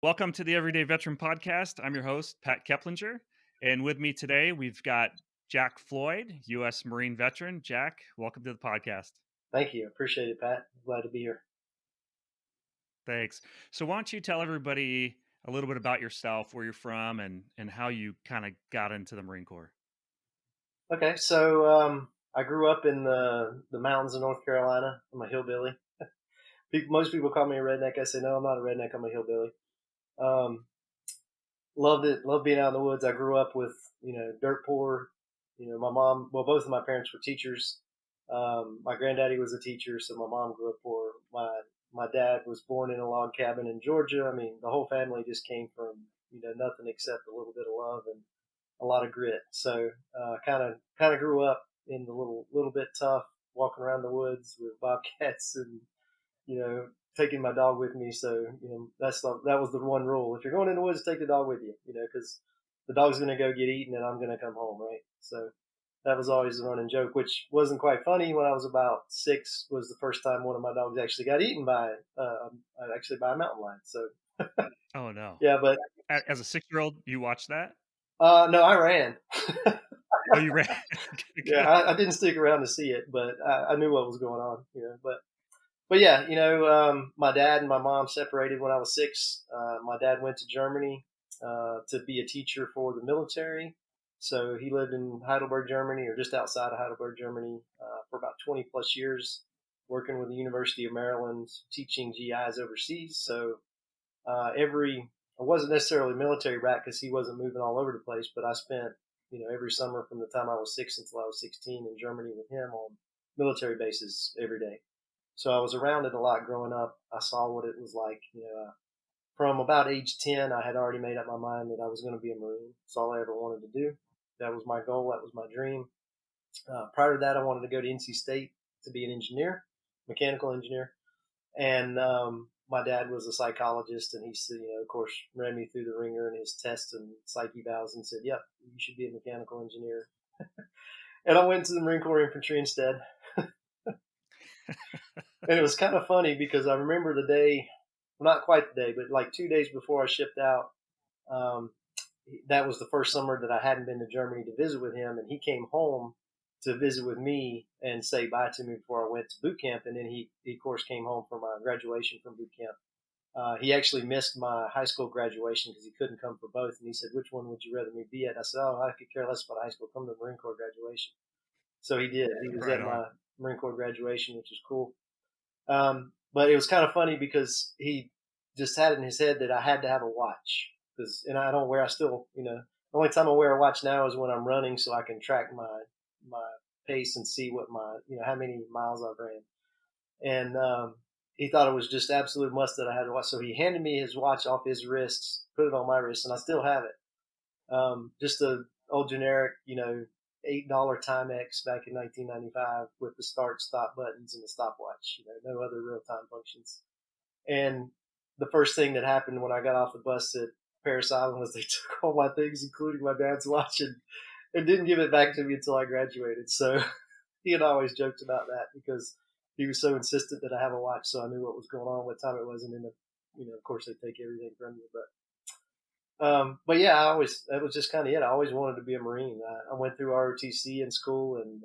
Welcome to the Everyday Veteran Podcast. I'm your host, Pat Keplinger. And with me today, we've got Jack Floyd, U.S. Marine veteran. Jack, welcome to the podcast. Thank you. Appreciate it, Pat. Glad to be here. Thanks. So, why don't you tell everybody a little bit about yourself, where you're from, and how you kind of got into the Marine Corps? Okay, so I grew up in the mountains of North Carolina. I'm a hillbilly. Most people call me a redneck. I say no, I'm not a redneck. I'm a hillbilly. Um, Loved it. Loved being out in the woods. I grew up with dirt poor. My mom. Well, both of my parents were teachers. My granddaddy was a teacher, so my mom grew up poor. My dad was born in a log cabin in Georgia. I mean, the whole family just came from nothing except a little bit of love and a lot of grit. So kind of grew up in the little bit tough, walking around the woods with bobcats and taking my dog with me. So that was the one rule: if you're going in the woods, take the dog with you. Because the dog's going to go get eaten and I'm going to come home, right? So that was always the running joke, which wasn't quite funny. When I was about 6, was the first time one of my dogs actually got eaten by a mountain lion. So Oh, no. yeah, but As a 6-year-old, you watched that? no, I ran. Oh, you ran. Yeah, Good. I didn't stick around to see it, but I knew what was going on. But yeah, my dad and my mom separated when I was 6. My dad went to Germany to be a teacher for the military. So he lived in Heidelberg, Germany, or just outside of Heidelberg, Germany, for about 20 plus years, working with the University of Maryland, teaching GIs overseas. So I wasn't necessarily a military rat because he wasn't moving all over the place, but I spent, every summer from the time I was 6 until I was 16 in Germany with him on military bases every day. So I was around it a lot growing up. I saw what it was like. From about age 10, I had already made up my mind that I was going to be a Marine. That's all I ever wanted to do. That was my goal. That was my dream. Prior to that, I wanted to go to NC State to be an engineer, mechanical engineer. And my dad was a psychologist, and he said, of course, ran me through the ringer in his tests and psych evals and said, yep, you should be a mechanical engineer. And I went to the Marine Corps Infantry instead. And it was kind of funny because I remember the day, well, not quite the day, but like 2 days before I shipped out. Um, that was the first summer that I hadn't been to Germany to visit with him, and he came home to visit with me and say bye to me before I went to boot camp. And then he of course, came home for my graduation from boot camp. He actually missed my high school graduation because he couldn't come for both. And he said, "Which one would you rather me be at?" And I said, "Oh, I could care less about high school. Come to the Marine Corps graduation." So he did. He was Right at on. my Marine Corps graduation, which was cool. But it was kind of funny because he just had it in his head that I had to have a watch. And I don't wear. I still, the only time I wear a watch now is when I'm running, so I can track my pace and see what how many miles I've ran. And he thought it was just absolute must that I had to watch. So he handed me his watch off his wrists, put it on my wrist, and I still have it. Just a old generic, $8 Timex back in 1995 with the start stop buttons and the stopwatch. No other real time functions. And the first thing that happened when I got off the bus at Paris Island was they took all my things, including my dad's watch, and didn't give it back to me until I graduated. So he had always joked about that because he was so insistent that I have a watch, so I knew what was going on, what time it was, and then, of course, they take everything from you. But yeah, that was just kind of it. I always wanted to be a Marine. I went through ROTC in school and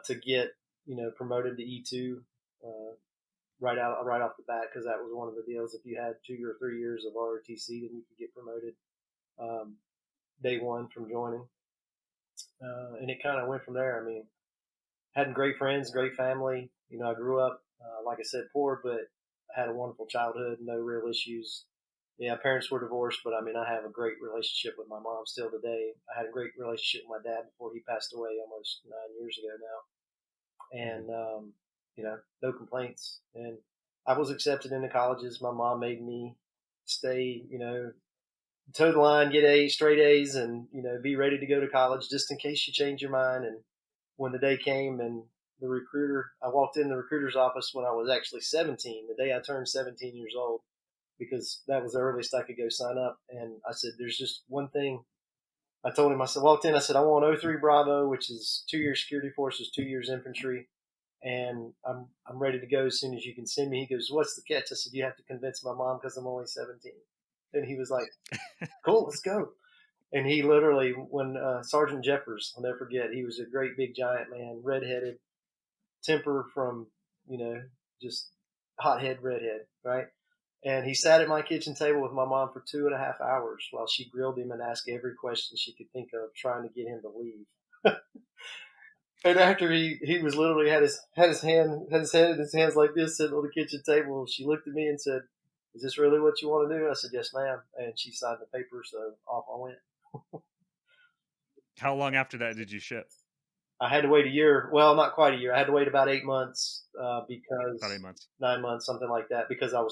to get promoted to E2 uh, right off the bat, because that was one of the deals. If you had 2 or 3 years of ROTC, then you could get promoted um, day one from joining. And it kind of went from there. I mean, had great friends, great family. I grew up, like I said, poor, but I had a wonderful childhood, no real issues. Yeah, parents were divorced, but I mean, I have a great relationship with my mom still today. I had a great relationship with my dad before he passed away almost 9 years ago now. Mhm. And, no complaints. And I was accepted into colleges. My mom made me stay, toe the line, get straight A's, and, be ready to go to college just in case you change your mind. And when the day came and I walked in the recruiter's office when I was actually 17, the day I turned 17 years old, because that was the earliest I could go sign up. And I said, there's just one thing. I told him, walked in, I said, I want O3 Bravo, which is 2 years security forces, 2 years infantry. and I'm ready to go as soon as you can send me. He goes, what's the catch? I said, you have to convince my mom because I'm only 17. And he was like, cool, let's go. And he literally, when Sergeant Jeffers, I'll never forget, he was a great big giant man, redheaded, temper from, just hothead redhead, right? And he sat at my kitchen table with my mom for 2.5 hours while she grilled him and asked every question she could think of, trying to get him to leave. And after he was literally had his head in his hands like this, sitting on the kitchen table, she looked at me and said, "Is this really what you want to do?" I said, "Yes, ma'am." And she signed the paper, so off I went. How long after that did you ship? I had to wait a year. Well, not quite a year. I had to wait about 8 months About because 8 months. 9 months, something like that, because I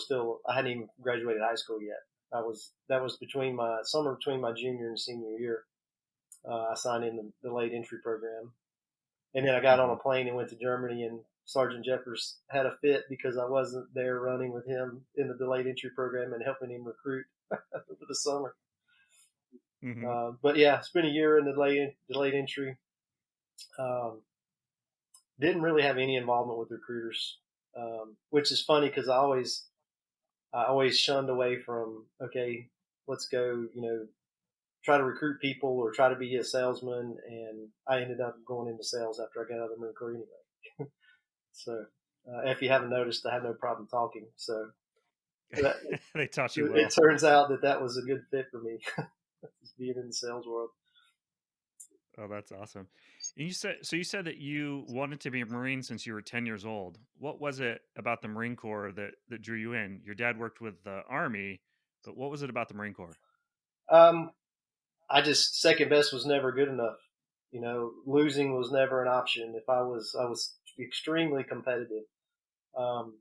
hadn't even graduated high school yet. That was between my summer between my junior and senior year. I signed in the delayed entry program, and then I got on Hmm. a plane and went to Germany. And Sergeant Jeffers had a fit because I wasn't there running with him in the delayed entry program and helping him recruit for the summer. Hmm. But yeah, spent a year in the delayed entry. Um, didn't really have any involvement with recruiters, which is funny because I always shunned away from, okay, let's go, try to recruit people or try to be a salesman, and I ended up going into sales after I got out of the Marine Corps anyway. So if you haven't noticed, I have no problem talking. So that, They taught you it well. turns out that was a good fit for me, just being in the sales world. Oh, that's awesome. And you said that you wanted to be a Marine since you were 10 years old. What was it about the Marine Corps that drew you in? Your dad worked with the Army, but what was it about the Marine Corps? Um, I just second best was never good enough. Losing was never an option. If I was extremely competitive. Um,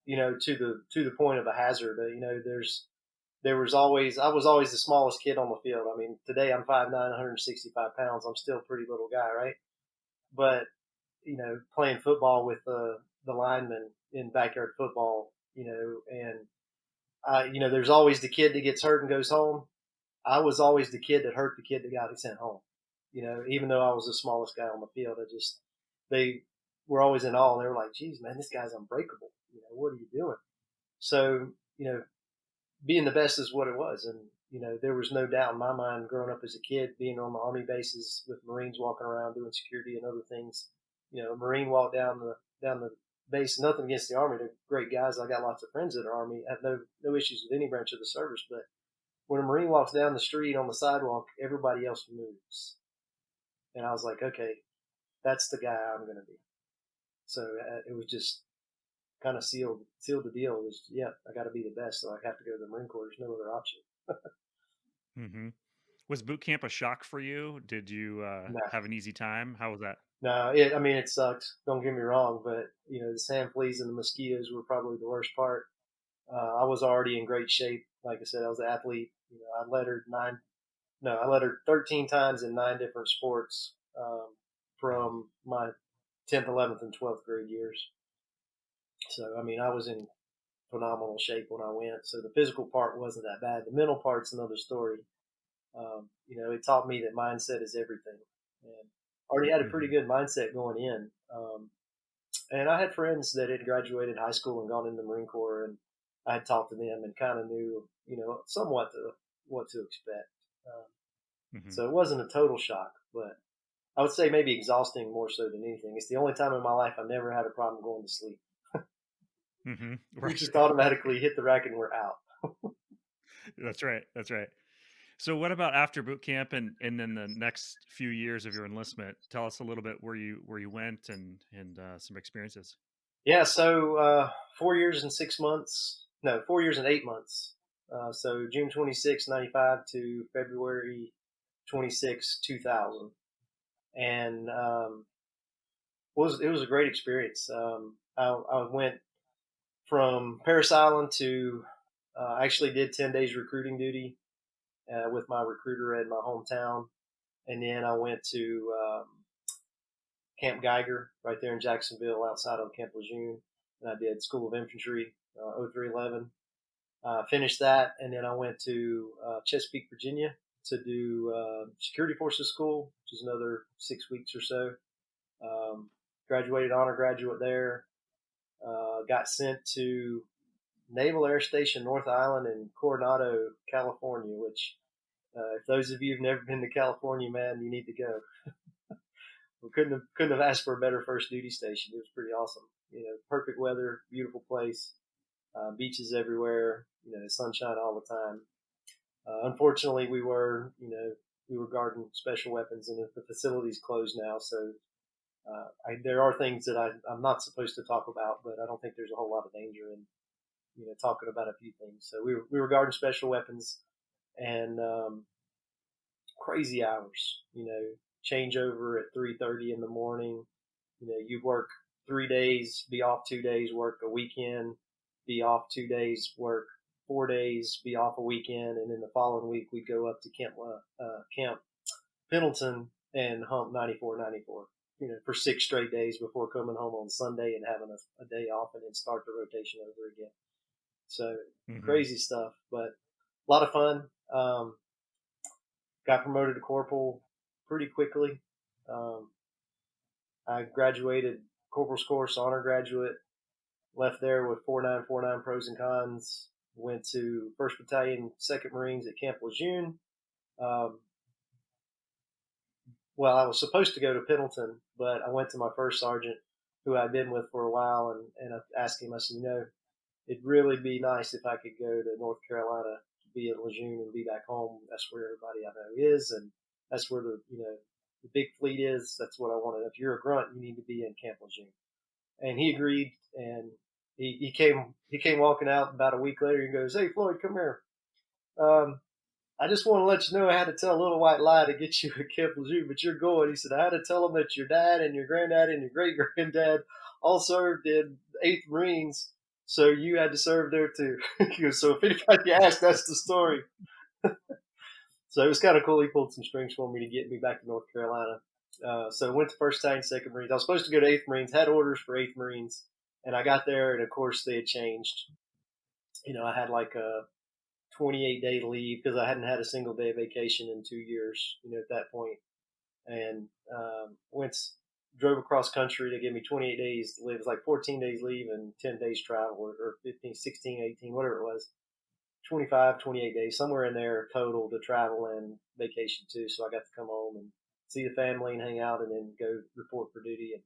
to the point of a hazard. I was always the smallest kid on the field. I mean, today I'm 5'9", 165 pounds. I'm still a pretty little guy, right? But playing football with the linemen in backyard football, and there's always the kid that gets hurt and goes home. I was always the kid that hurt the kid that got sent home. Even though I was the smallest guy on the field, they were always in awe. They were like, "Geez, man, this guy's unbreakable. What are you doing?" So, being the best is what it was. And, there was no doubt in my mind growing up as a kid, being on the Army bases with Marines walking around doing security and other things. A Marine walked down the base, nothing against the Army. They're great guys. I got lots of friends that are Army. I have no issues with any branch of the service. But when a Marine walks down the street on the sidewalk, everybody else moves. And I was like, okay, that's the guy I'm going to be. So it was just kind of sealed the deal. It was, yeah, I got to be the best, so I have to go to the Marine Corps. There's no other option. Hmm. Was boot camp a shock for you? Did you No, have an easy time? How was that? no. I mean, it sucked. Don't get me wrong, but the sand fleas and the mosquitoes were probably the worst part. I was already in great shape. Like I said, I was an athlete. I lettered nine. No, I lettered 13 times in 9 different sports Wow. from my 10th, 11th, and 12th grade years. So I mean, I was in phenomenal shape when I went. So the physical part wasn't that bad. The mental part's another story. It taught me that mindset is everything. And I already had a pretty Hmm. good mindset going in. And I had friends that had graduated high school and gone into the Marine Corps, and I had talked to them and kind of knew, somewhat what to expect. Hmm. So it wasn't a total shock, but I would say maybe exhausting more so than anything. It's the only time in my life I've never had a problem going to sleep. Hmm. We Right. just automatically hit the rack and we're out. That's right. That's right. So what about after boot camp and then the next few years of your enlistment? Tell us a little bit where you went and some experiences. Yeah, so 4 years and 6 months. No, 4 years and 8 months. So June 26, 95 to February 26, 2000. And it was a great experience. I went from Paris Island to I actually did 10 days recruiting duty with my recruiter in my hometown. And then I went to Camp Geiger right there in Jacksonville outside of Camp Lejeune. And I did School of Infantry, 0311. Finished that, and then I went to Chesapeake, Virginia to do Security Forces School, which is another 6 weeks or so. Um, graduated honor graduate there. Got sent to Naval Air Station North Island in Coronado, California, which, if those of you who've never been to California, man, you need to go. We couldn't have asked for a better first duty station. It was pretty awesome. Perfect weather, beautiful place, beaches everywhere, sunshine all the time. Unfortunately, we were guarding special weapons, and the facility's closed now. So there are things that I'm not supposed to talk about, but I don't think there's a whole lot of danger in talking about a few things. So we were guarding special weapons, and crazy hours. Changeover at 3:30 in the morning. You work 3 days, be off 2 days, work a weekend, be off 2 days, work 4 days, be off a weekend, and then the following week we go up to Camp Pendleton and hump 94, for 6 straight days before coming home on Sunday and having a day off and then start the rotation over again. So crazy stuff, but a lot of fun. Got promoted to corporal pretty quickly. I graduated corporal's course, honor graduate, left there with 4949 pros and cons, went to 1st Battalion, 2nd Marines at Camp Lejeune. Well, I was supposed to go to Pendleton, but I went to my first sergeant, who I'd been with for a while, and I asked him, I said, it'd really be nice if I could go to North Carolina, be at Lejeune and be back home. That's where everybody I know is, and that's where the big fleet is. That's what I wanted. If you're a grunt, you need to be in Camp Lejeune. And he agreed, and he came walking out about a week later and goes, "Hey, Floyd, come here. I just want to let you know I had to tell a little white lie to get you at Camp Lejeune, but you're going." He said, "I had to tell them that your dad and your granddad and your great-granddad all served in 8th Marines, so you had to serve there too." He goes, "So if anybody asks, that's the story." So it was kind of cool. He pulled some strings for me to get me back to North Carolina. So I went to 1st Battalion, 2nd Marines. I was supposed to go to 8th Marines, had orders for 8th Marines, and I got there, and of course they had changed. I had like a 28-day leave because I hadn't had a single day of vacation in 2 years, at that point. And drove across country to give me 28 days to live. It was like 14 days leave and 10 days travel, or 15, 16, 18, whatever it was. 25, 28 days, somewhere in there total to travel and vacation too. So I got to come home and see the family and hang out and then go report for duty. And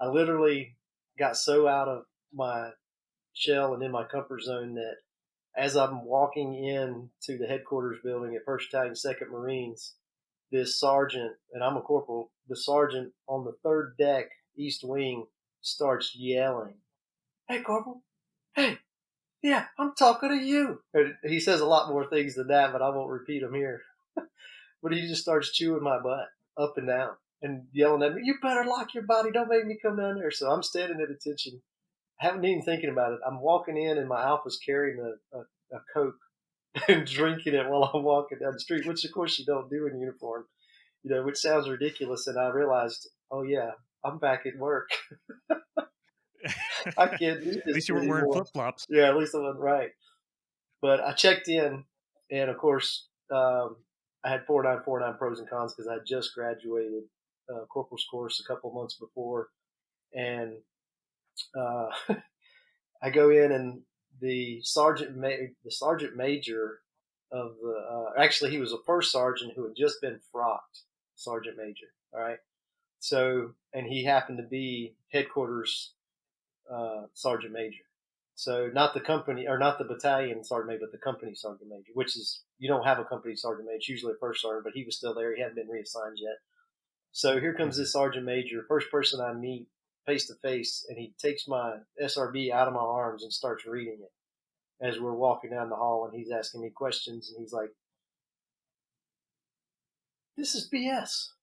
I literally got so out of my shell and in my comfort zone that as I'm walking in to the headquarters building at 1st Battalion, 2nd Marines, this sergeant, and I'm a corporal, the sergeant on the 3rd deck, East Wing, starts yelling, "Hey, Corporal, hey, yeah, I'm talking to you." And he says a lot more things than that, but I won't repeat them here. But he just starts chewing my butt up and down and yelling at me, "You better lock your body. Don't make me come down there." So I'm standing at attention. I haven't even thinking about it. I'm walking in, and my alpha's carrying a Coke and drinking it while I'm walking down the street, which, of course, you don't do in uniform, which sounds ridiculous. And I realized, oh, yeah, I'm back at work. I can't do At this least you weren't wearing anymore. flip-flops. Yeah, at least I wasn't right. But I checked in, and of course, I had 4949 pros and cons because I had just graduated corporal's course a couple months before, and I go in, and the sergeant major of the actually he was a first sergeant who had just been frocked, Sergeant Major. All right, so and he happened to be headquarters Sergeant Major. So not the company or not the battalion sergeant major, but the company sergeant major, which is you don't have a company sergeant major. It's usually a first sergeant, but he was still there. He hadn't been reassigned yet. So here comes this sergeant major, first person I meet face to face, and he takes my SRB out of my arms and starts reading it as we're walking down the hall, and he's asking me questions, and he's like, "This is BS."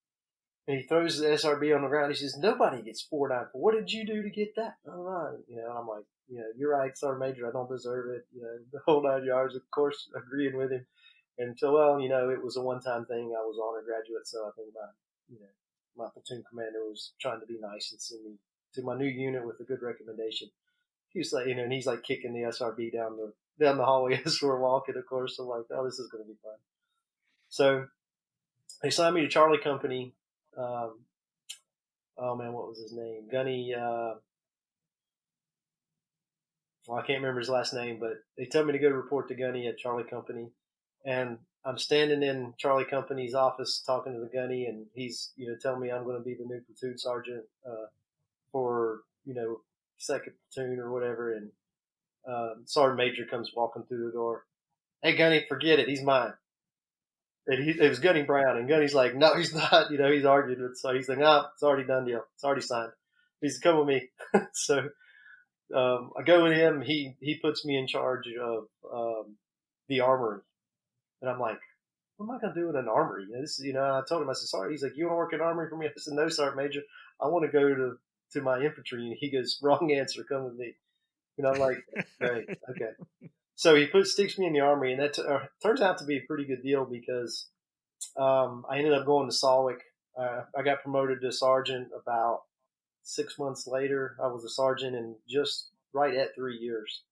And he throws the SRB on the ground. He says, "Nobody gets 494. What did you do to get that?" I'm like, "You're right, Sergeant Major. I don't deserve it." The whole 9 yards, of course, agreeing with him. And so, well, it was a one-time thing. I was honor graduate, so I think my platoon commander was trying to be nice and send me to my new unit with a good recommendation. He was like, and he's like kicking the SRB down the hallway as we're walking. Of course, I'm like, "Oh, this is going to be fun." So they signed me to Charlie Company. oh man, what was his name? Gunny. Well, I can't remember his last name, but they told me to go report to Gunny at Charlie Company, and I'm standing in Charlie Company's office talking to the Gunny, and he's telling me I'm going to be the new platoon sergeant for second platoon or whatever, and Sergeant Major comes walking through the door. Hey Gunny, forget it, he's mine. And it was Gunny Brown, and Gunny's like, no, he's not. He's arguing with, so he's like, no, it's already done deal, it's already signed. He's come with me. So I go with him. He puts me in charge of the armory, and I'm like, what am I going to do in an armory? I told him, I said, sorry. He's like, you want to work in armory for me? I said, no, Sergeant Major. I want to go to my infantry. And he goes, wrong answer. Come with me. And I'm like, great, okay. So he sticks me in the armory, and that turns out to be a pretty good deal because I ended up going to Salwick. I got promoted to sergeant about 6 months later. I was a sergeant in just right at 3 years,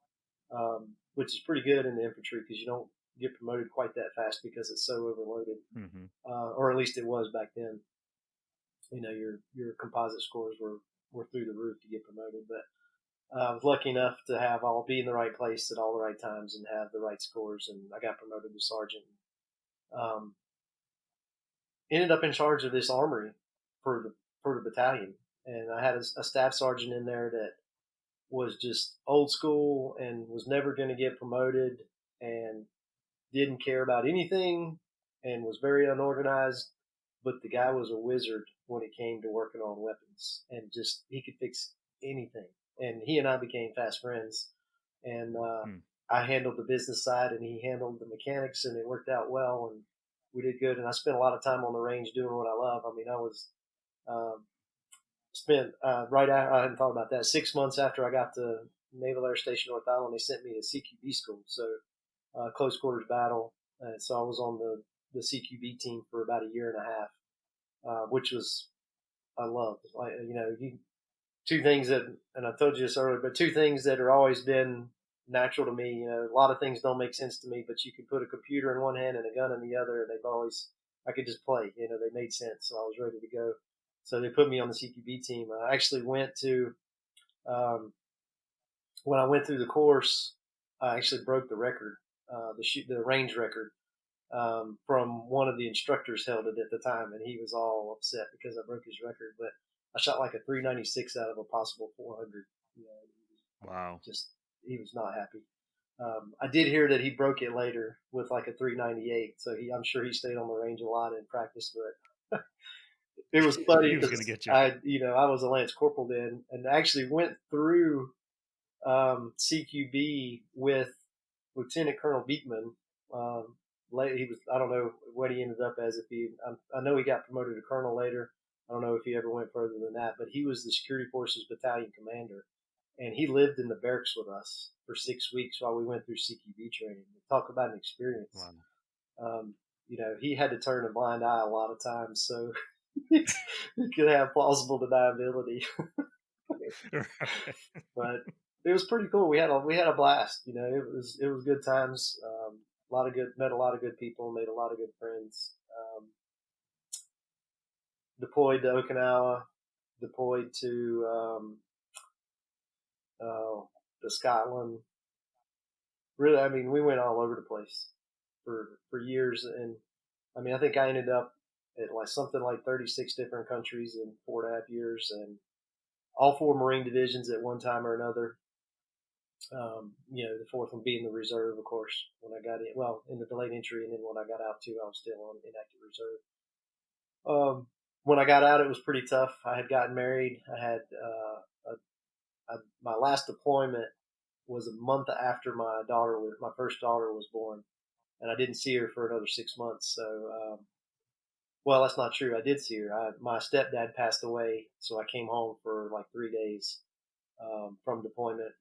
which is pretty good in the infantry because you don't get promoted quite that fast because it's so overloaded, or at least it was back then. Your composite scores were through the roof to get promoted, but I was lucky enough to be in the right place at all the right times and have the right scores, and I got promoted to sergeant. Um, Ended up in charge of this armory for the battalion, and I had a staff sergeant in there that was just old school and was never going to get promoted and didn't care about anything and was very unorganized. But the guy was a wizard when it came to working on weapons, and just he could fix anything. And he and I became fast friends. And I handled the business side, and he handled the mechanics, and it worked out well. And we did good. And I spent a lot of time on the range doing what I love. I mean, I was spent right after, I hadn't thought about that, 6 months after I got to Naval Air Station North Island, they sent me to CQB school. So close quarters battle. And so I was on the CQB team for about a year and a half, which was, I loved. Two things that, and I told you this earlier, but two things that are always been natural to me. A lot of things don't make sense to me, but you can put a computer in one hand and a gun in the other, and I could just play. They made sense, so I was ready to go. So they put me on the CQB team. I actually went to, when I went through the course, I actually broke the record, the range record, from one of the instructors held it at the time, and he was all upset because I broke his record. But I shot like a 396 out of a possible 400. Wow. He was not happy. I did hear that he broke it later with like a 398. So I'm sure he stayed on the range a lot and practiced, but it was funny He was going to because get you. I was a Lance Corporal then, and actually went through CQB with Lieutenant Colonel Beekman. He was, I don't know what he ended up as. I know he got promoted to colonel later. I don't know if he ever went further than that, but he was the Security Forces Battalion commander, and he lived in the barracks with us for 6 weeks while we went through CQB training. Talk about an experience. Wow. He had to turn a blind eye a lot of times, so he could have plausible deniability. But it was pretty cool. We had a blast. It was good times. Met a lot of good people, made a lot of good friends. Deployed to Okinawa, deployed to to Scotland. Really, I mean, we went all over the place for years, and I mean, I think I ended up at like something like 36 different countries in 4.5 years, and all four Marine divisions at one time or another. The fourth one being the reserve, of course, when I got in, well, in the delayed entry, and then when I got out too, I was still on inactive reserve. When I got out, it was pretty tough. I had gotten married. I had my last deployment was a month after my first daughter was born, and I didn't see her for another 6 months. So, well, that's not true. I did see her. My stepdad passed away, so I came home for like 3 days from deployment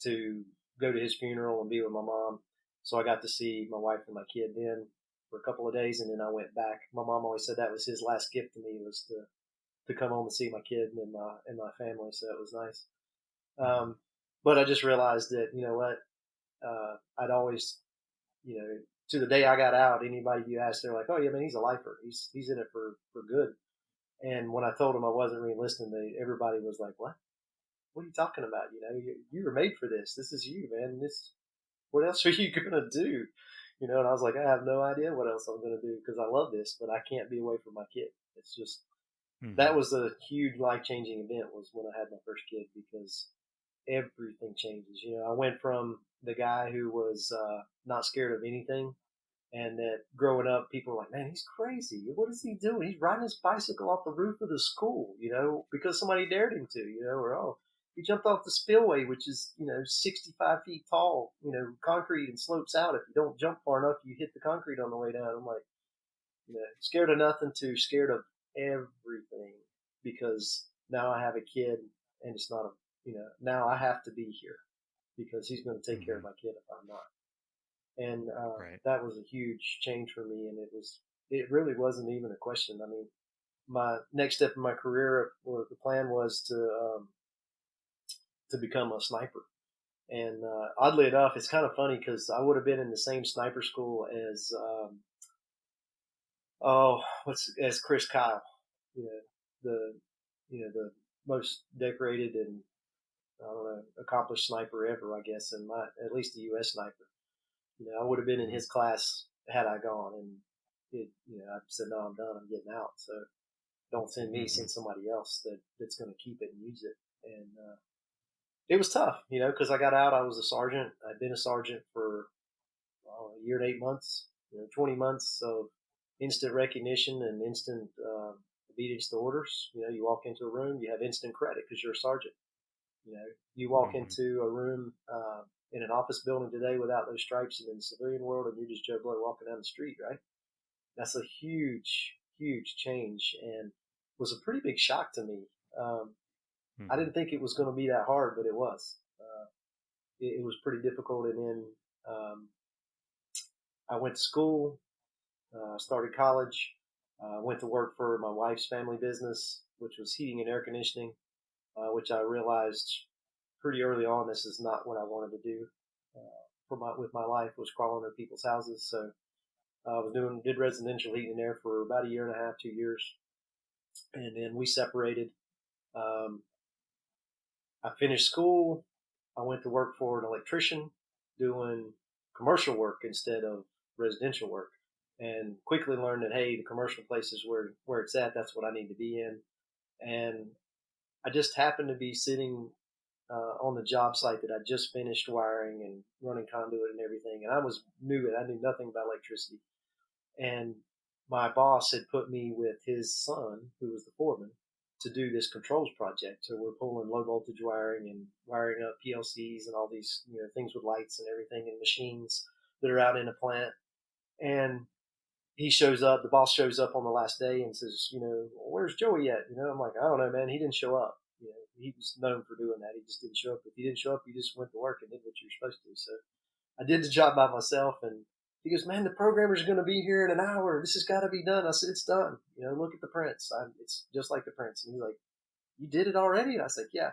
to go to his funeral and be with my mom. So I got to see my wife and my kid then for a couple of days, and then I went back. My mom always said that was his last gift to me, was to come home and see my kid and my family. So it was nice. But I just realized that, you know what, I'd always, to the day I got out, anybody you asked, they're like, oh yeah, man, he's a lifer. He's in it for good. And when I told them I wasn't re-enlisting, everybody was like, "What? What are you talking about? You know, you were made for this. This is you, man. This, what else are you gonna do?" You know, and I was like, I have no idea what else I'm gonna do because I love this, but I can't be away from my kid. It's just that Hmm. was a huge life changing event was when I had my first kid because everything changes. You know, I went from the guy who was not scared of anything, and that growing up, people were like, "Man, he's crazy. What is he doing? He's riding his bicycle off the roof of the school, you know, because somebody dared him to, you know, or oh, he jumped off the spillway, which is, you know, 65 feet tall, you know, concrete and slopes out. If you don't jump far enough, you hit the concrete on the way down." I'm like, you know, scared of nothing to scared of everything because now I have a kid and it's not a, you know, now I have to be here because he's going to take care of Hmm. my kid if I'm not. And Right. that was a huge change for me. And it really wasn't even a question. I mean, my next step in my career, well, the plan was to become a sniper. And oddly enough, it's kind of funny because I would have been in the same sniper school as what's as Chris Kyle, you know, the the most decorated and I don't know accomplished sniper ever, I guess, in my at least the U.S. sniper. You know, I would have been in Hmm. his class had I gone, and I said no, I'm done, I'm getting out. So don't send me, Hmm. send somebody else that's going to keep it and use it. And it was tough, you know, because I got out, I was a sergeant. I'd been a sergeant for a year and 8 months, you know, 20 months of instant recognition and instant obedience to orders. You know, you walk into a room, you have instant credit because you're a sergeant. You know, you walk Hmm. into a room in an office building today without those stripes, and in the civilian world, and you're just Joe Blow walking down the street, right? That's a huge, huge change, and was a pretty big shock to me. Um, I Hmm. didn't think it was going to be that hard, but it was. It was pretty difficult, and then um, I went to school, started college, went to work for my wife's family business, which was heating and air conditioning, which I realized pretty early on this is not what I wanted to do with my life was crawling under people's houses. So I was did residential heating and air for about a year and a half, 2 years, and then we separated. Um, I finished school. I went to work for an electrician doing commercial work instead of residential work, and quickly learned that hey, the commercial place is where it's at. That's what I need to be in, and I just happened to be sitting on the job site that I just finished wiring and running conduit and everything, and I was new it. I knew nothing about electricity, and my boss had put me with his son, who was the foreman, to do this controls project. So we're pulling low voltage wiring and wiring up PLCs and all these things with lights and everything and machines that are out in a plant. And he shows up, the boss shows up on the last day and says, where's Joey at? I'm like, I don't know, man. He didn't show up. He was known for doing that. He just didn't show up. If he didn't show up, you just went to work and did what you were supposed to. So I did the job by myself, and he goes, "Man, the programmer's going to be here in an hour. This has got to be done." I said, "It's done. Look at the prints. It's just like the prints." And he's like, "You did it already?" And I said, "Yeah."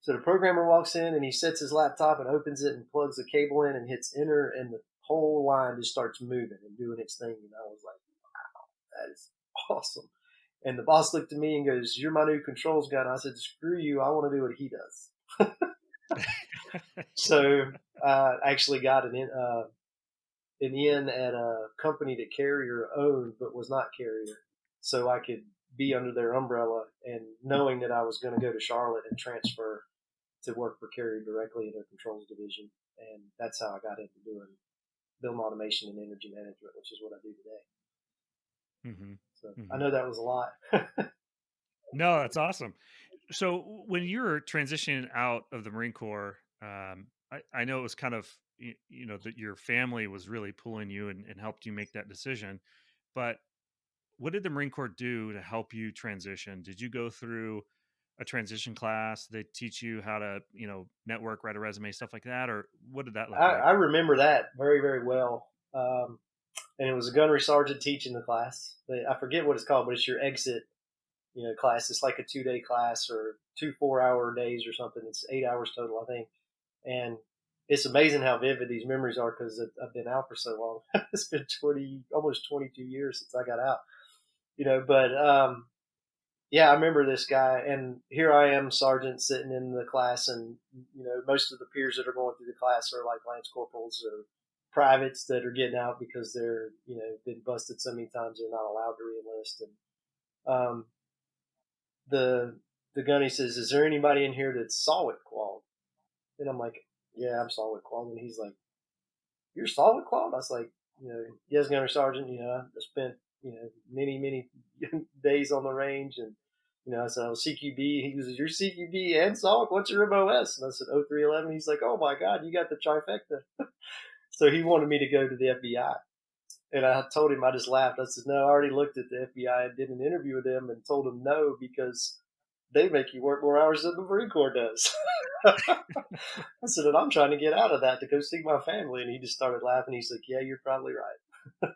So the programmer walks in and he sets his laptop and opens it and plugs the cable in and hits enter, and the whole line just starts moving and doing its thing. And I was like, "That is awesome." And the boss looked at me and goes, "You're my new controls guy." And I said, "Screw you. I want to do what he does." So I actually got an in at a company that Carrier owned but was not Carrier, so I could be under their umbrella, and knowing that I was going to go to Charlotte and transfer to work for Carrier directly in their controls division, and that's how I got into doing building automation and energy management, which is what I do today. Hmm. So I Hmm. know that was a lot. No, that's awesome. So when you were transitioning out of the Marine Corps, I know it was kind of that your family was really pulling you and helped you make that decision. But what did the Marine Corps do to help you transition? Did you go through a transition class? They teach you how to network, write a resume, stuff like that, or what did that look like? I remember that very, very well. And it was a gunnery sergeant teaching the class. I forget what it's called, but it's your exit class. It's like a 2 day class or 2 4-hour days or something. It's 8 hours total, I think. And it's amazing how vivid these memories are because I've been out for so long. It's been almost 22 years since I got out. But yeah, I remember this guy, and here I am, sergeant, sitting in the class, and most of the peers that are going through the class are like lance corporals or privates that are getting out because they're been busted so many times they're not allowed to reenlist. And the the gunny says, "Is there anybody in here that's solid qual?" And I'm like, "Yeah, I'm solid qual." And he's like, "You're solid qual?" I was like, "Yes, Gunner Sergeant. I spent many days on the range, and I said I was CQB. He goes, "You're CQB and solid. What's your MOS?" And I said, 0311. He's like, "Oh my God, you got the trifecta." So he wanted me to go to the FBI. And I told him, I just laughed. I said, "No, I already looked at the FBI and did an interview with them and told them no because they make you work more hours than the Marine Corps does." I said, "And I'm trying to get out of that to go see my family." And he just started laughing. He's like, "Yeah, you're probably right."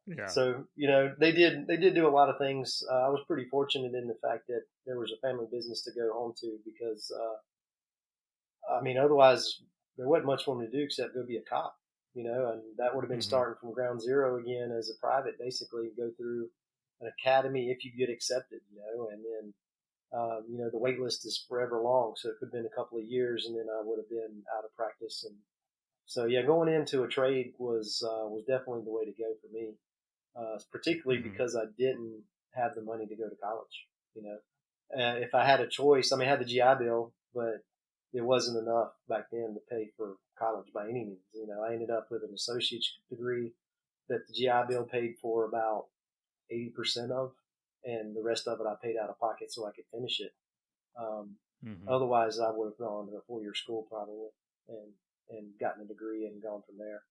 Yeah. So they did do a lot of things. I was pretty fortunate in the fact that there was a family business to go home to because I mean otherwise there wasn't much for me to do except go be a cop, and that would have been Hmm. starting from ground zero again as a private, basically go through an academy if you get accepted, and then the wait list is forever long, so it could have been a couple of years, and then I would have been out of practice. And so, yeah, going into a trade was definitely the way to go for me, particularly Hmm. because I didn't have the money to go to college. If I had a choice, I mean, I had the GI Bill, but it wasn't enough back then to pay for college by any means. I ended up with an associate's degree that the GI Bill paid for about 80% of, and the rest of it I paid out of pocket so I could finish it. Um, Hmm. Otherwise, I would have gone to a 4-year school probably and gotten a degree and gone from there.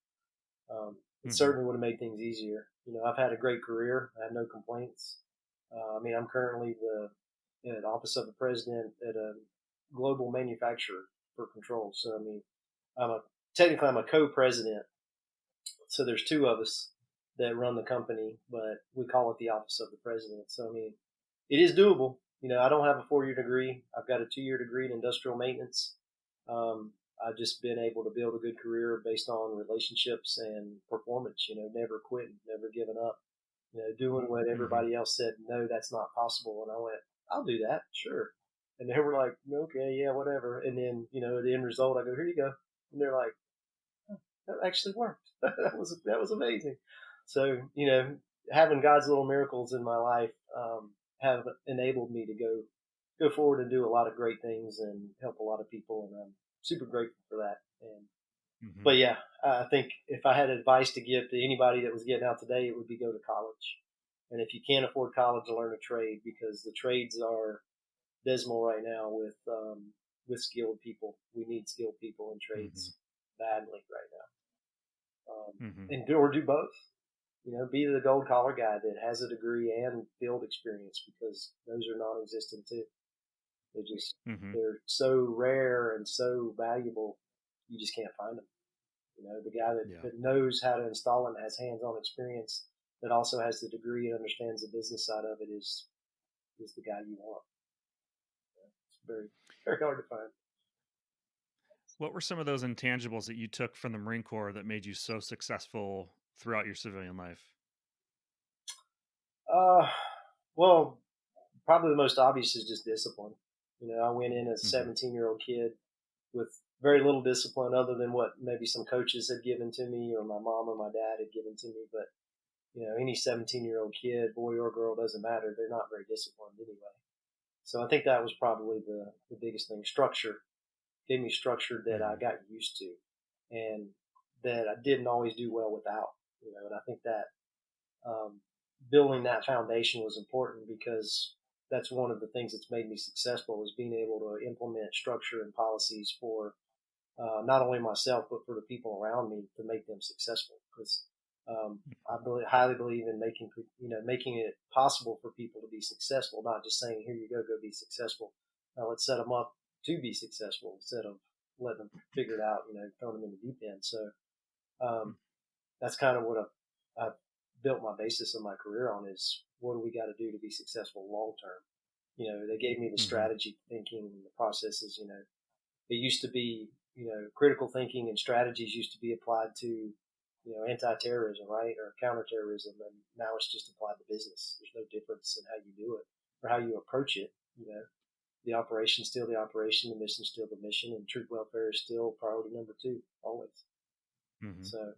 It Hmm. certainly would have made things easier. I've had a great career. I have no complaints. I mean, I'm currently the office of the president at a global manufacturer for controls. So I mean, I'm a technically I'm a co-president. So there's two of us that run the company, but we call it the office of the president. So I mean, it is doable. I don't have a 4-year degree. I've got a 2-year degree in industrial maintenance. Um, I've just been able to build a good career based on relationships and performance. Never quitting, never giving up. Doing what Hmm. everybody else said, no, that's not possible. And I went, I'll do that, sure. And they were like, okay, yeah, whatever. And then, the end result, I go, here you go. And they're like, that actually worked. That was amazing. So having God's little miracles in my life have enabled me to go forward and do a lot of great things and help a lot of people, and I'm super grateful for that. And Hmm. but yeah, I think if I had advice to give to anybody that was getting out today, it would be go to college. And if you can't afford college, learn a trade because the trades are dismal right now with skilled people. We need skilled people in Hmm. trades badly right now, Hmm. and do both. Be the gold collar guy that has a degree and field experience because those are non-existent too. They just Hmm. they're so rare and so valuable, you just can't find them. The guy Yeah. that knows how to install and has hands-on experience that also has the degree and understands the business side of it is the guy you want. It's very very hard to find. What were some of those intangibles that you took from the Marine Corps that made you so successful throughout your civilian life? Uh, well, probably the most obvious is just discipline. I went in as a Hmm. 17-year-old kid with very little discipline other than what maybe some coaches had given to me or my mom or my dad had given to me. But, any 17-year-old kid, boy or girl, doesn't matter. They're not very disciplined anyway. So I think that was probably the biggest thing. Structure gave me structure that I Hmm. got used to and that I didn't always do well without. And I think that um, building that foundation was important because that's one of the things that's made me successful is being able to implement structure and policies for not only myself but for the people around me to make them successful. Because highly believe in making it possible for people to be successful, not just saying here you go be successful. Now let's set them up to be successful instead of letting them figure it out. Throwing them in the deep end. So um, that's kind of what I've built my basis of my career on is what do we got to do to be successful long term. They gave me the Hmm. strategy thinking and the processes. It used to be, critical thinking and strategies used to be applied to, anti-terrorism, right, or counterterrorism, and now it's just applied to business. There's no difference in how you do it. or how you approach it. You know, the operation's still the operation, the mission's still the mission, and troop welfare is still priority number two always. Mm-hmm. So,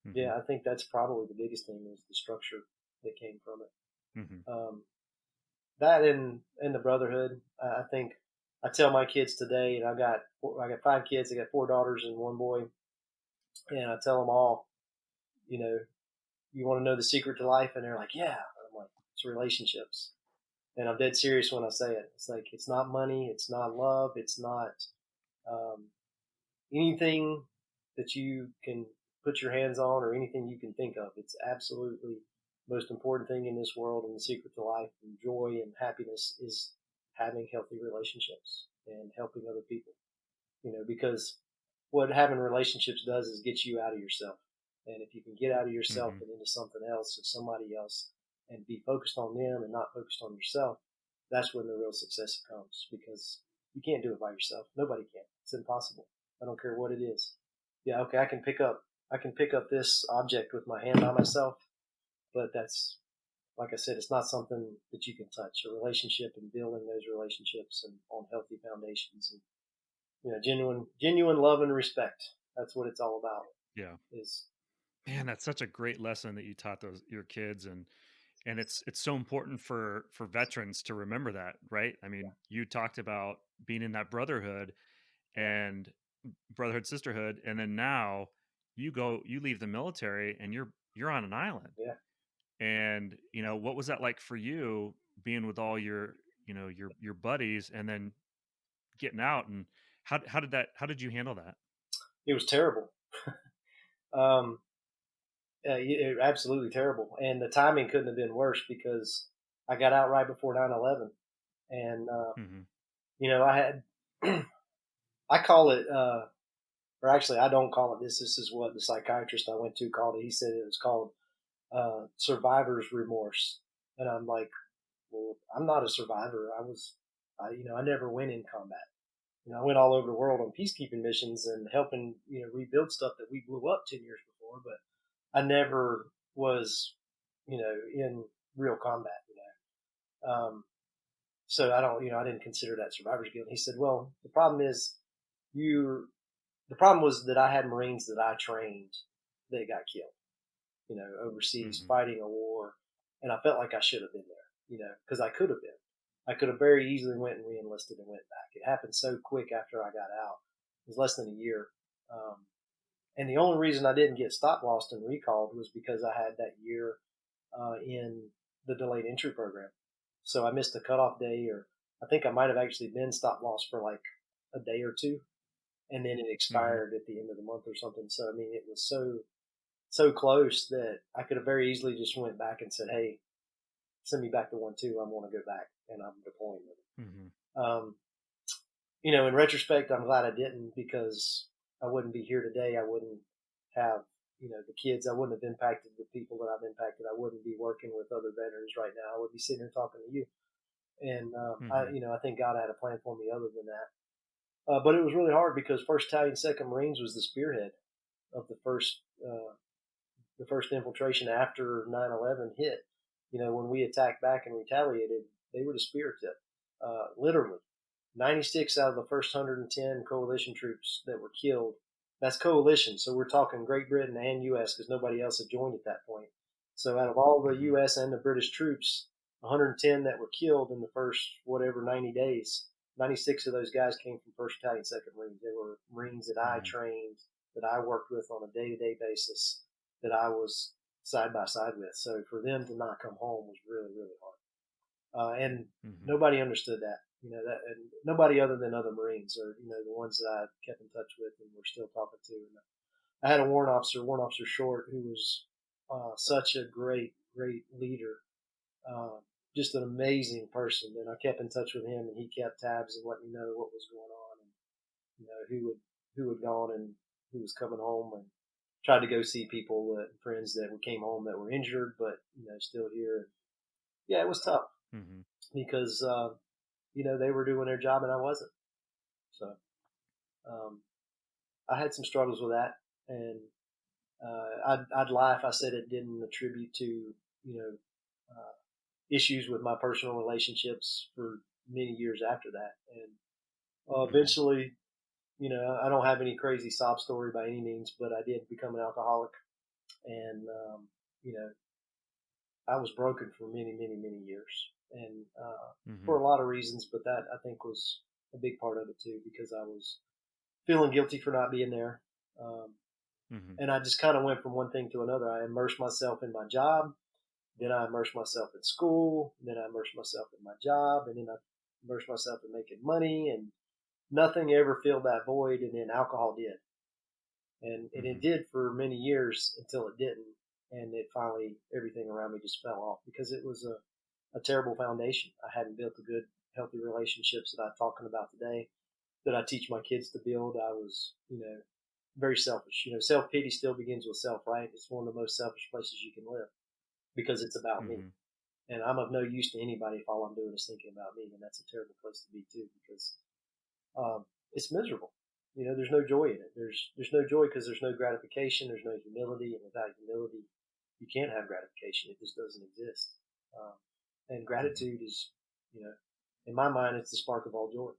Mm-hmm. yeah, I think that's probably the biggest thing is the structure that came from it. Mm-hmm. That and the brotherhood. I think I tell my kids today, and I got 5 kids. I got 4 daughters and 1 boy, and I tell them all, you know, you want to know the secret to life, and they're like, yeah. I'm like, it's relationships, and I'm dead serious when I say it. It's like it's not money, it's not love, it's not um, anything that you can put your hands on or anything you can think of. It's absolutely the most important thing in this world, and the secret to life and joy and happiness is having healthy relationships and helping other people. You know, because what having relationships does is get you out of yourself. And if you can get out of yourself Mm-hmm. and into something else or somebody else and be focused on them and not focused on yourself, that's when the real success comes, because you can't do it by yourself. Nobody can. It's impossible. I don't care what it is. Yeah, okay, I can pick up this object with my hand by myself, but that's like I said, it's not something that you can touch. A relationship and building those relationships and on healthy foundations and genuine love and respect. That's what it's all about. Yeah. Is Man, that's such a great lesson that you taught those your kids, and it's so important for veterans to remember that, right? I mean, you talked about being in that brotherhood yeah, and brotherhood sisterhood, and then now you leave the military and you're on an island. yeah. And what was that like for you being with all your your buddies and then getting out, and how did you handle that? It was terrible. Um, Absolutely terrible. And the timing couldn't have been worse because I got out right before 9/11, and Mhm. I had I call it, or actually I don't call it this. This is what the psychiatrist I went to called it. He said it was called survivor's remorse, and I'm like, well, I'm not a survivor. I never went in combat. I went all over the world on peacekeeping missions and helping, rebuild stuff that we blew up 10 years before, but I never was, in real combat, so I don't, I didn't consider that survivor's guilt. He said, well, the problem was that I had Marines that I trained that got killed, overseas Mhm. fighting a war. And I felt like I should have been there, because I could have been. I could have very easily went and reenlisted and went back. It happened so quick after I got out. It was less than a year. Um, and the only reason I didn't get stop lost and recalled was because I had that year in the delayed entry program. So I missed a cutoff day, or I think I might have actually been stop lost for like a day or two, and then it Mhm. expired at the end of the month or something. So I mean, it was so close that I could have very easily just went back and said, "Hey, send me back to 1-2. I want to go back, and I'm deploying them." Mhm. In retrospect, I'm glad I didn't, because I wouldn't be here today. I wouldn't have, the kids. I wouldn't have impacted the people that I've impacted. I wouldn't be working with other veterans right now. I would be sitting here talking to you. And Mhm. I think God had a plan for me other than that. But it was really hard because First Battalion, Second Marines was the spearhead of the first infiltration after 9/11 hit. When we attacked back and retaliated, they were the spear tip, literally. 96 out of the first 110 coalition troops that were killed. That's coalition, so we're talking Great Britain and U.S. because nobody else had joined at that point. So out of all the Mhm. U.S. and the British troops, 110 that were killed in the first whatever 90 days, 96 of those guys came from First Battalion, Second Marines. They were Marines that I Mhm. trained, that I worked with on a day-to-day basis, that I was side by side with. So for them to not come home was really, really hard. And Mhm. nobody understood that, and nobody other than other Marines, or the ones that I kept in touch with and we're still talking to. And I had a Warrant Officer Short, who was such a great, great leader, uh, just an amazing person. And I kept in touch with him, and he kept tabs and let me know what was going on, and who had gone and who was coming home, and tried to go see people, friends that came home that were injured, but still here. Yeah, it was tough Mhm. because they were doing their job and I wasn't. So um, I had some struggles with that, and I'd lie if I said it didn't attribute to you know issues with my personal relationships for many years after that. And Mhm. eventually, I don't have any crazy sob story by any means, but I did become an alcoholic, and you know, I was broken for many, many, many years, and for Mhm. a lot of reasons. But that I think was a big part of it too, because I was feeling guilty for not being there, um, Mhm. and I just kind of went from one thing to another. I immersed myself in my job, then I immersed myself in school, then I immersed myself in my job, and then I immersed myself in making money, and nothing ever filled that void, and then alcohol did. And it Mhm. did for many years until it didn't, and it finally everything around me just fell off because it was a terrible foundation. I hadn't built the good, healthy relationships that I'm talking about today that I teach my kids to build. I was, very selfish. Self pity still begins with self, right? It's one of the most selfish places you can live because it's about me, Mhm. and I'm of no use to anybody if all I'm doing is thinking about me, and that's a terrible place to be too because it's miserable. There's no joy in it. There's no joy because there's no gratification. There's no humility, and without humility, you can't have gratification. It just doesn't exist. Um, and Mhm. gratitude is, you know, in my mind, it's the spark of all joy.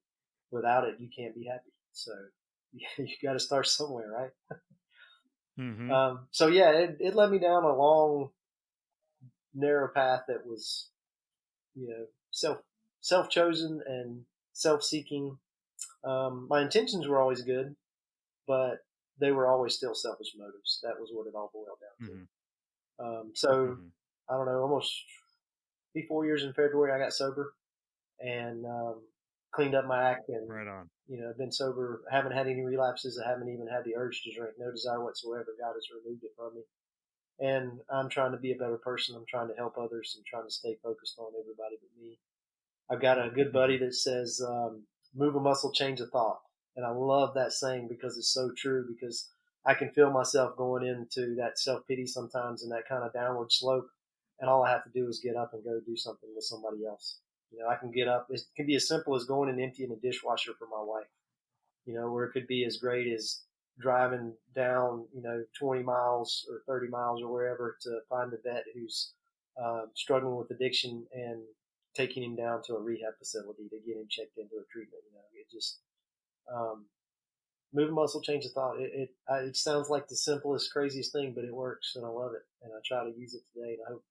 Without it, you can't be happy. So you got to start somewhere, right? Mhm. So yeah, it led me down a long, narrow path that was, self self chosen and self seeking. My intentions were always good, but they were always still selfish motives. That was what it all boiled down Mhm. to. So Mhm. I don't know, almost be 4 years in February, I got sober and cleaned up my act, and Right on. I've been sober. I haven't had any relapses. I haven't even had the urge to drink. No desire whatsoever. God has removed it from me, and I'm trying to be a better person. I'm trying to help others. I'm trying to stay focused on everybody but me. I've got a good buddy Mhm. that says, "Move a muscle, change a thought," and I love that saying because it's so true. Because I can feel myself going into that self pity sometimes and that kind of downward slope, and all I have to do is get up and go do something with somebody else. I can get up. It can be as simple as going and emptying a dishwasher for my wife. Where it could be as great as driving down, 20 miles or 30 miles or wherever to find a vet who's struggling with addiction and taking him down to a rehab facility to get him checked into a treatment. It just um, move a muscle, change a thought. It sounds like the simplest, craziest thing, but it works, and I love it, and I try to use it today, and I hope